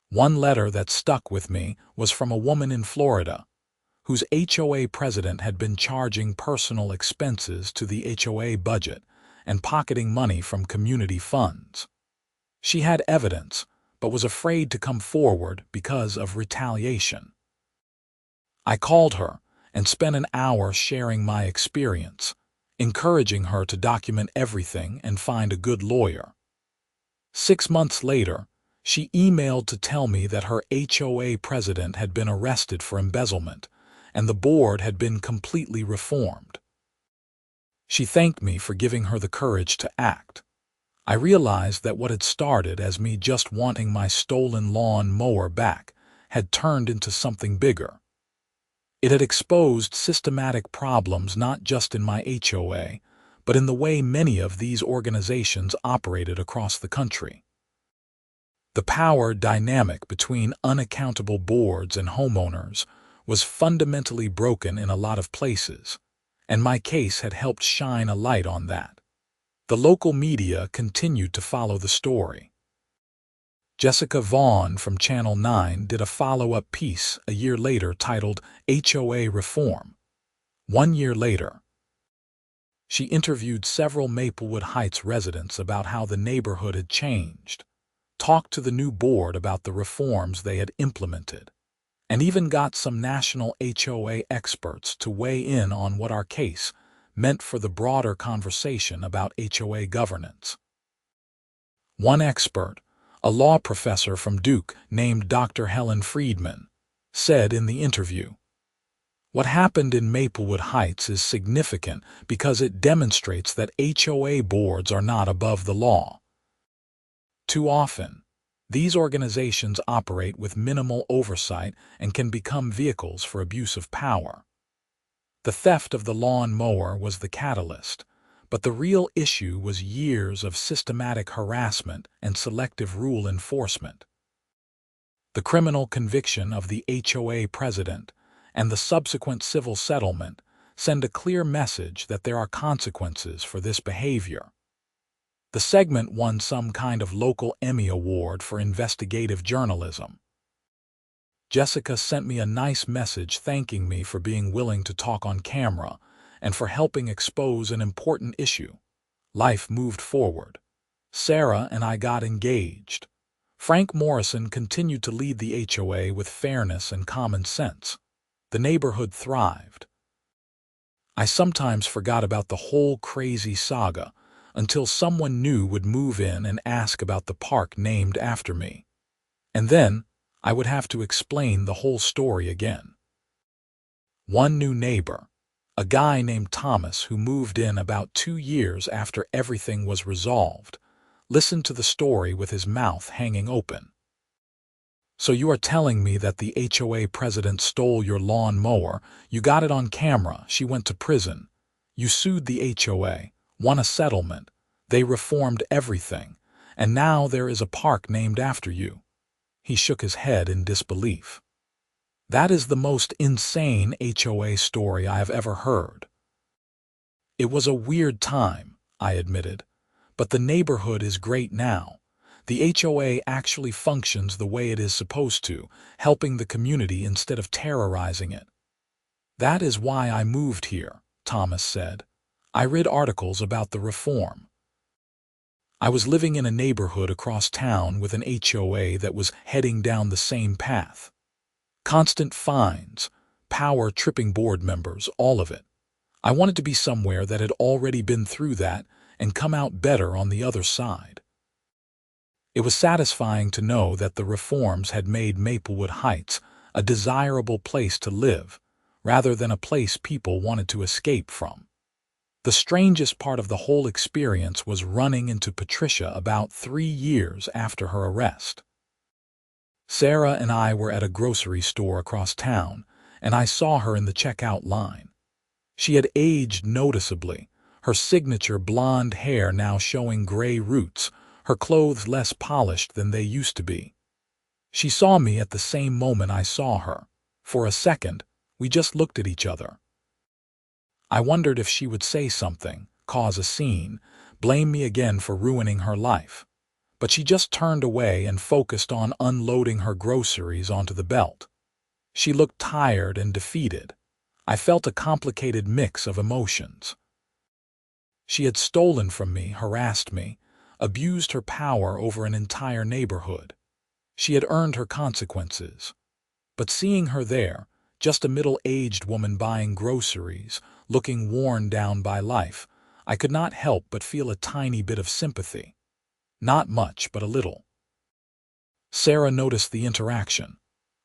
One letter that stuck with me was from a woman in Florida, whose HOA president had been charging personal expenses to the HOA budget and pocketing money from community funds. She had evidence, but was afraid to come forward because of retaliation. I called her and spent an hour sharing my experience, encouraging her to document everything and find a good lawyer. 6 months later, she emailed to tell me that her HOA president had been arrested for embezzlement, and the board had been completely reformed. She thanked me for giving her the courage to act. I realized that what had started as me just wanting my stolen lawn mower back had turned into something bigger. It had exposed systematic problems not just in my HOA, but in the way many of these organizations operated across the country. The power dynamic between unaccountable boards and homeowners was fundamentally broken in a lot of places, and my case had helped shine a light on that. The local media continued to follow the story. Jessica Vaughn from Channel 9 did a follow-up piece a year later titled HOA Reform. 1 year later, she interviewed several Maplewood Heights residents about how the neighborhood had changed, talked to the new board about the reforms they had implemented, and even got some national HOA experts to weigh in on what our case meant for the broader conversation about HOA governance. One expert, a law professor from Duke named Dr. Helen Friedman, said in the interview, What happened in Maplewood Heights is significant because it demonstrates that HOA boards are not above the law. Too often, these organizations operate with minimal oversight and can become vehicles for abuse of power. The theft of the lawn mower was the catalyst, but the real issue was years of systematic harassment and selective rule enforcement. The criminal conviction of the HOA president and the subsequent civil settlement send a clear message that there are consequences for this behavior. The segment won some kind of local Emmy Award for investigative journalism. Jessica sent me a nice message thanking me for being willing to talk on camera and for helping expose an important issue. Life moved forward. Sarah and I got engaged. Frank Morrison continued to lead the HOA with fairness and common sense. The neighborhood thrived. I sometimes forgot about the whole crazy saga until someone new would move in and ask about the park named after me. And then I would have to explain the whole story again. One new neighbor, a guy named Thomas who moved in about 2 years after everything was resolved, listened to the story with his mouth hanging open. "So you are telling me that the HOA president stole your lawn mower, you got it on camera, she went to prison, you sued the HOA, won a settlement, they reformed everything, and now there is a park named after you." He shook his head in disbelief. "That is the most insane HOA story I have ever heard." "It was a weird time," I admitted, "but the neighborhood is great now. The HOA actually functions the way it is supposed to, helping the community instead of terrorizing it." "That is why I moved here," Thomas said. "I read articles about the reform. I was living in a neighborhood across town with an HOA that was heading down the same path. Constant fines, power tripping board members, all of it. I wanted to be somewhere that had already been through that and come out better on the other side." It was satisfying to know that the reforms had made Maplewood Heights a desirable place to live, rather than a place people wanted to escape from. The strangest part of the whole experience was running into Patricia about 3 years after her arrest. Sarah and I were at a grocery store across town, and I saw her in the checkout line. She had aged noticeably, her signature blonde hair now showing gray roots, her clothes less polished than they used to be. She saw me at the same moment I saw her. For a second, we just looked at each other. I wondered if she would say something, cause a scene, blame me again for ruining her life. But she just turned away and focused on unloading her groceries onto the belt. She looked tired and defeated. I felt a complicated mix of emotions. She had stolen from me, harassed me, abused her power over an entire neighborhood. She had earned her consequences. But seeing her there, just a middle-aged woman buying groceries, looking worn down by life, I could not help but feel a tiny bit of sympathy. Not much, but a little. Sarah noticed the interaction.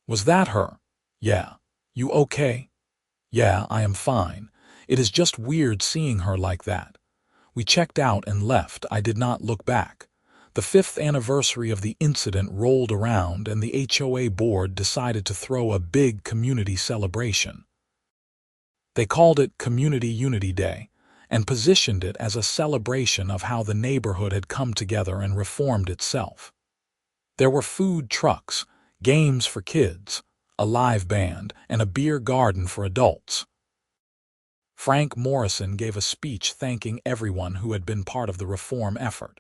"Was that her?" "Yeah." "You okay?" "Yeah, I am fine. It is just weird seeing her like that." We checked out and left. I did not look back. The 5th anniversary of the incident rolled around and the HOA board decided to throw a big community celebration. They called it Community Unity Day and positioned it as a celebration of how the neighborhood had come together and reformed itself. There were food trucks, games for kids, a live band, and a beer garden for adults. Frank Morrison gave a speech thanking everyone who had been part of the reform effort.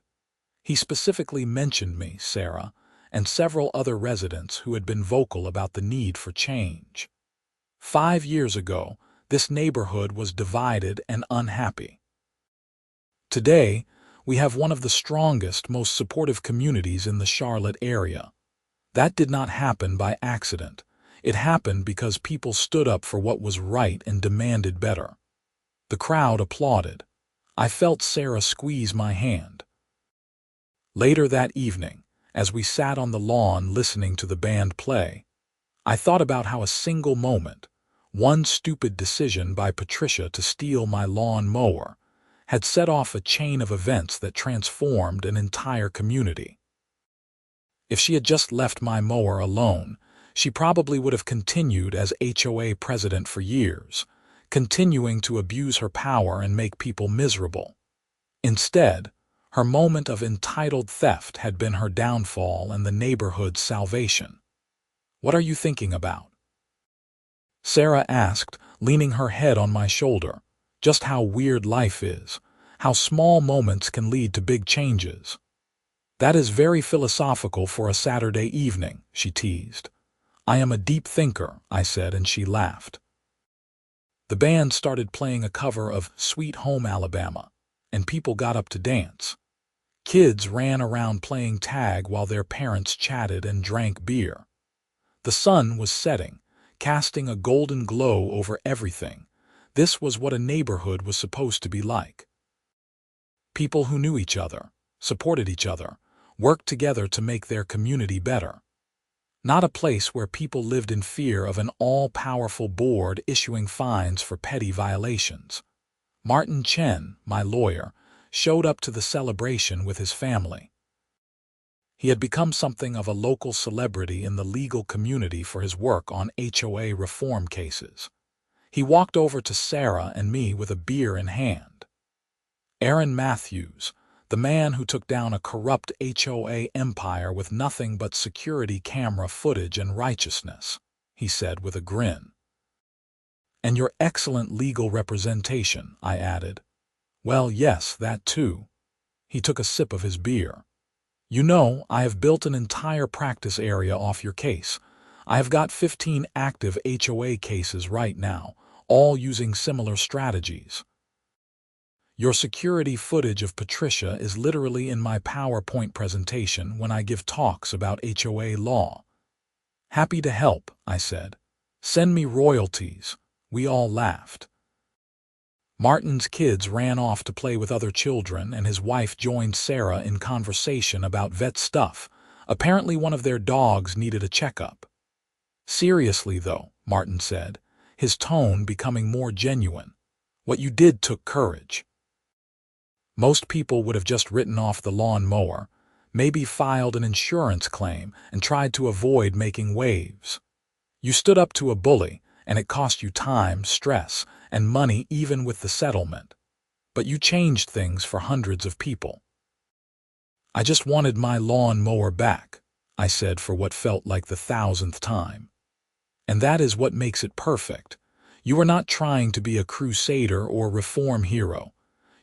He specifically mentioned me, Sarah, and several other residents who had been vocal about the need for change. 5 years ago, this neighborhood was divided and unhappy. Today, we have one of the strongest, most supportive communities in the Charlotte area. That did not happen by accident. It happened because people stood up for what was right and demanded better. The crowd applauded. I felt Sarah squeeze my hand. Later that evening, as we sat on the lawn listening to the band play, I thought about how a single moment, One stupid decision by Patricia to steal my lawn mower had set off a chain of events that transformed an entire community. If she had just left my mower alone, she probably would have continued as HOA president for years, continuing to abuse her power and make people miserable. Instead, her moment of entitled theft had been her downfall and the neighborhood's salvation. "What are you thinking about?" Sarah asked, leaning her head on my shoulder. "Just how weird life is, how small moments can lead to big changes." "That is very philosophical for a Saturday evening," she teased. "I am a deep thinker," I said, and she laughed. The band started playing a cover of Sweet Home Alabama, and people got up to dance. Kids ran around playing tag while their parents chatted and drank beer. The sun was setting, casting a golden glow over everything. This was what a neighborhood was supposed to be like. People who knew each other, supported each other, worked together to make their community better. Not a place where people lived in fear of an all-powerful board issuing fines for petty violations. Martin Chen, my lawyer, showed up to the celebration with his family. He had become something of a local celebrity in the legal community for his work on HOA reform cases. He walked over to Sarah and me with a beer in hand. "Aaron Matthews, the man who took down a corrupt HOA empire with nothing but security camera footage and righteousness," he said with a grin. "And your excellent legal representation," I added. "Well, yes, that too." He took a sip of his beer. "You know, I have built an entire practice area off your case. I have got 15 active HOA cases right now, all using similar strategies. Your security footage of Patricia is literally in my PowerPoint presentation when I give talks about HOA law." "Happy to help," I said. "Send me royalties." We all laughed. Martin's kids ran off to play with other children, and his wife joined Sarah in conversation about vet stuff. Apparently one of their dogs needed a checkup. "Seriously, though," Martin said, his tone becoming more genuine, "what you did took courage. Most people would have just written off the lawn mower, maybe filed an insurance claim, and tried to avoid making waves. You stood up to a bully, and it cost you time, stress, and money even with the settlement. But you changed things for hundreds of people." "I just wanted my lawn mower back," I said for what felt like the 1,000th time. "And that is what makes it perfect. You were not trying to be a crusader or reform hero.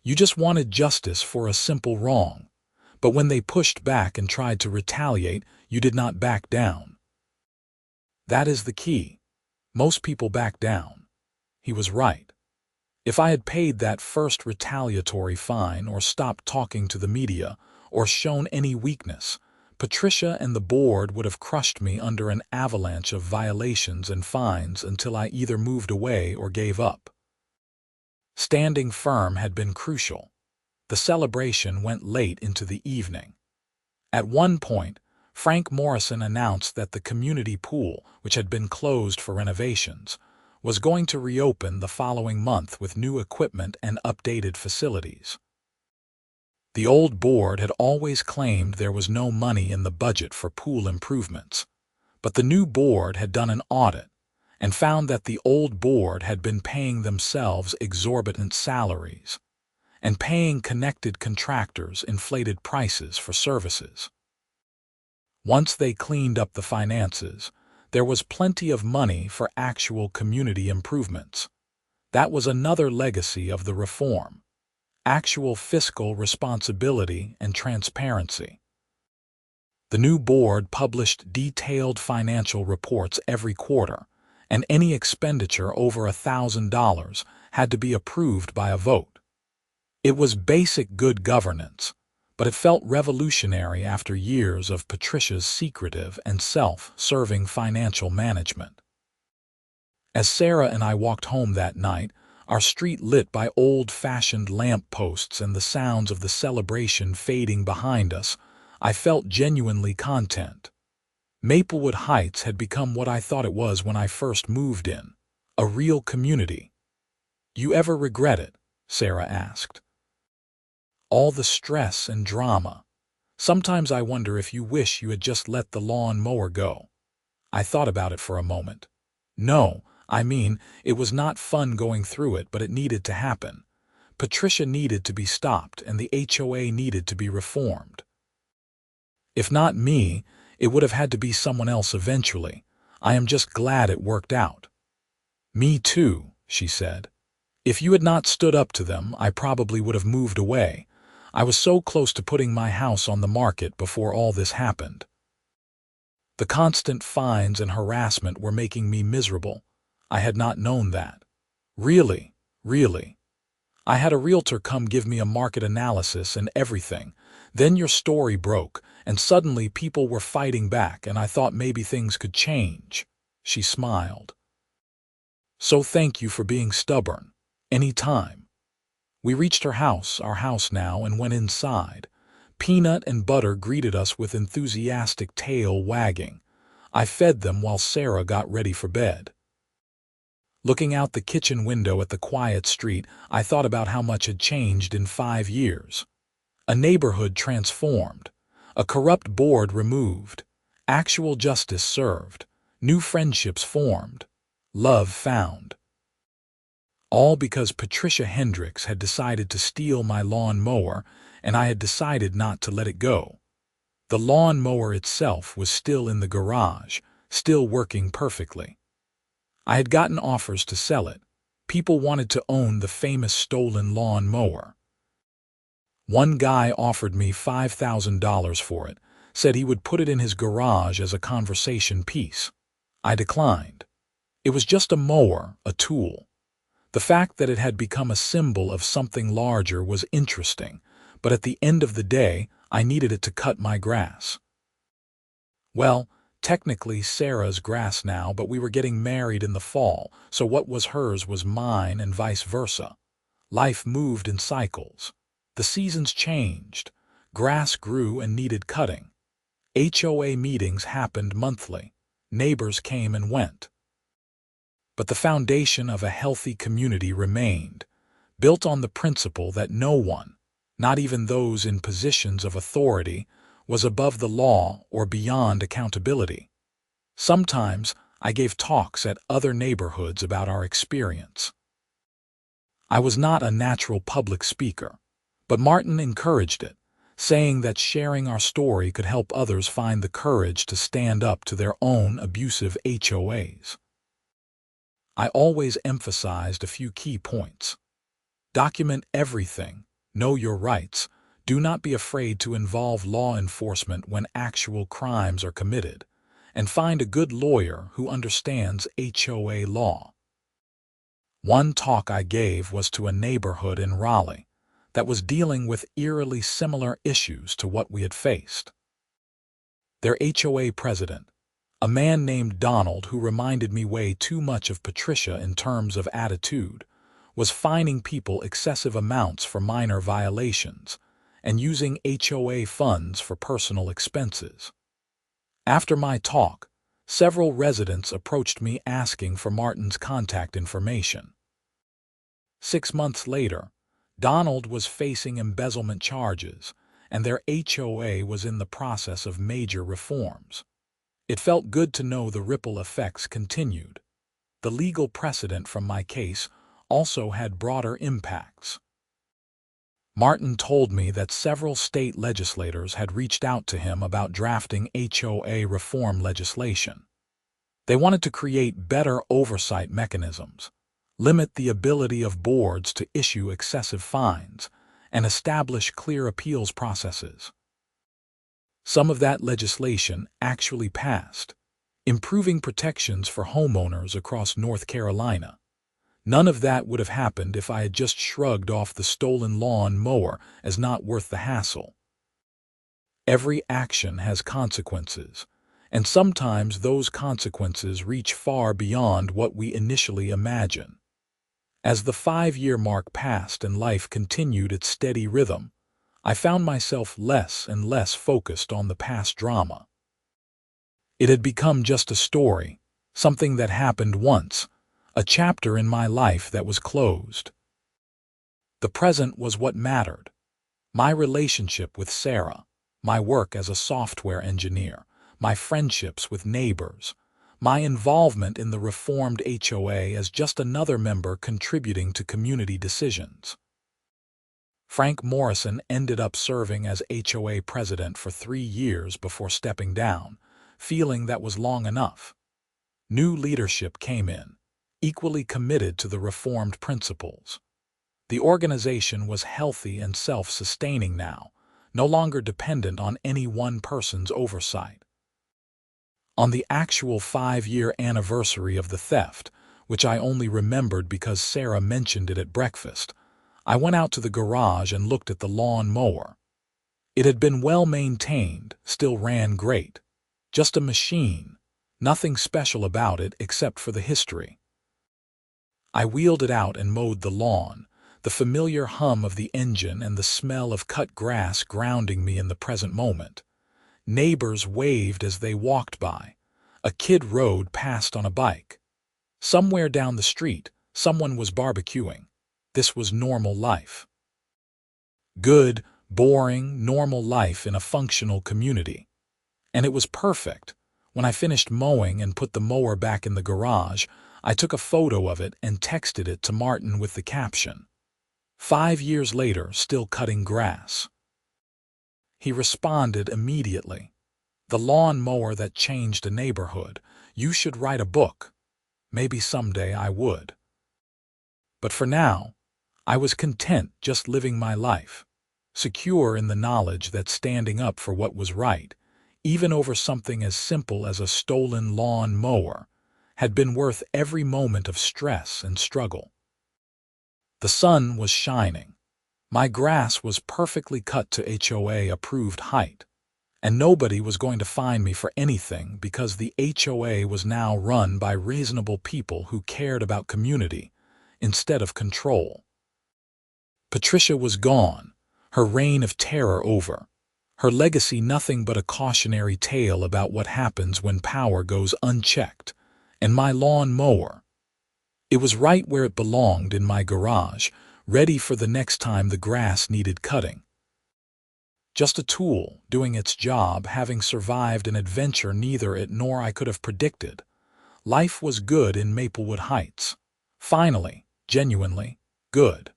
You just wanted justice for a simple wrong. But when they pushed back and tried to retaliate, you did not back down. That is the key. Most people back down." He was right. If I had paid that first retaliatory fine or stopped talking to the media or shown any weakness, Patricia and the board would have crushed me under an avalanche of violations and fines until I either moved away or gave up. Standing firm had been crucial. The celebration went late into the evening. At one point, Frank Morrison announced that the community pool, which had been closed for renovations, was going to reopen the following month with new equipment and updated facilities. The old board had always claimed there was no money in the budget for pool improvements, but the new board had done an audit and found that the old board had been paying themselves exorbitant salaries and paying connected contractors inflated prices for services. Once they cleaned up the finances, there was plenty of money for actual community improvements. That was another legacy of the reform: actual fiscal responsibility and transparency. The new board published detailed financial reports every quarter, and any expenditure over $1,000 had to be approved by a vote. It was basic good governance, but it felt revolutionary after years of Patricia's secretive and self-serving financial management. As Sarah and I walked home that night, our street lit by old-fashioned lamp posts and the sounds of the celebration fading behind us, I felt genuinely content. Maplewood Heights had become what I thought it was when I first moved in: A real community. You ever regret it? Sarah asked. All the stress and drama. Sometimes I wonder if you wish you had just let the lawn mower go. I thought about it for a moment. No, I mean, it was not fun going through it, but it needed to happen. Patricia needed to be stopped, and the HOA needed to be reformed. If not me, it would have had to be someone else eventually. I am just glad it worked out. Me too, she said. If you had not stood up to them, I probably would have moved away. I was so close to putting my house on the market before all this happened. The constant fines and harassment were making me miserable. I had not known that. Really. I had a realtor come give me a market analysis and everything. Then your story broke, and suddenly people were fighting back, and I thought maybe things could change. She smiled. So thank you for being stubborn. Any time. We reached our house now, and went inside. Peanut and Butter greeted us with enthusiastic tail wagging. I fed them while Sarah got ready for bed. Looking out the kitchen window at the quiet street, I thought about how much had changed in 5 years. A neighborhood transformed, a corrupt board removed, actual justice served, new friendships formed, love found. All because Patricia Hendricks had decided to steal my lawn mower, and I had decided not to let it go. The lawn mower itself was still in the garage, still working perfectly. I had gotten offers to sell it. People wanted to own the famous stolen lawn mower. One guy offered me $5,000 for it, said he would put it in his garage as a conversation piece. I declined. It was just a mower, a tool. The fact that it had become a symbol of something larger was interesting, but at the end of the day, I needed it to cut my grass. Well, technically Sarah's grass now, but we were getting married in the fall, so what was hers was mine and vice versa. Life moved in cycles. The seasons changed. Grass grew and needed cutting. HOA meetings happened monthly. Neighbors came and went. But the foundation of a healthy community remained, built on the principle that no one, not even those in positions of authority, was above the law or beyond accountability. Sometimes I gave talks at other neighborhoods about our experience. I was not a natural public speaker, but Martin encouraged it, saying that sharing our story could help others find the courage to stand up to their own abusive HOAs. I always emphasized a few key points. Document everything, know your rights, do not be afraid to involve law enforcement when actual crimes are committed, and find a good lawyer who understands HOA law. One talk I gave was to a neighborhood in Raleigh that was dealing with eerily similar issues to what we had faced. Their HOA president, a man named Donald who reminded me way too much of Patricia in terms of attitude, was fining people excessive amounts for minor violations and using HOA funds for personal expenses. After my talk, several residents approached me asking for Martin's contact information. 6 months later, Donald was facing embezzlement charges, and their HOA was in the process of major reforms. It felt good to know the ripple effects continued. The legal precedent from my case also had broader impacts. Martin told me that several state legislators had reached out to him about drafting HOA reform legislation. They wanted to create better oversight mechanisms, limit the ability of boards to issue excessive fines, and establish clear appeals processes. Some of that legislation actually passed, improving protections for homeowners across North Carolina. None of that would have happened if I had just shrugged off the stolen lawn mower as not worth the hassle. Every action has consequences, and sometimes those consequences reach far beyond what we initially imagine. As the 5-year mark passed and life continued its steady rhythm, I found myself less and less focused on the past drama. It had become just a story, something that happened once, a chapter in my life that was closed. The present was what mattered. My relationship with Sarah, my work as a software engineer, my friendships with neighbors, my involvement in the reformed HOA as just another member contributing to community decisions. Frank Morrison ended up serving as HOA president for 3 years before stepping down, feeling that was long enough. New leadership came in, equally committed to the reformed principles. The organization was healthy and self-sustaining now, no longer dependent on any one person's oversight. On the actual 5-year anniversary of the theft, which I only remembered because Sarah mentioned it at breakfast, I went out to the garage and looked at the lawn mower. It had been well maintained, still ran great. Just a machine, nothing special about it except for the history. I wheeled it out and mowed the lawn, the familiar hum of the engine and the smell of cut grass grounding me in the present moment. Neighbors waved as they walked by. A kid rode past on a bike. Somewhere down the street, someone was barbecuing. This was normal life. Good, boring, normal life in a functional community. And it was perfect. When I finished mowing and put the mower back in the garage, I took a photo of it and texted it to Martin with the caption, 5 years later, still cutting grass. He responded immediately. The lawn mower that changed a neighborhood. You should write a book. Maybe someday I would. But for now, I was content just living my life, secure in the knowledge that standing up for what was right, even over something as simple as a stolen lawn mower, had been worth every moment of stress and struggle. The sun was shining. My grass was perfectly cut to HOA-approved height, and nobody was going to fine me for anything because the HOA was now run by reasonable people who cared about community instead of control. Patricia was gone, her reign of terror over, her legacy nothing but a cautionary tale about what happens when power goes unchecked, and my lawn mower. It was right where it belonged in my garage, ready for the next time the grass needed cutting. Just a tool, doing its job, having survived an adventure neither it nor I could have predicted. Life was good in Maplewood Heights. Finally, genuinely good.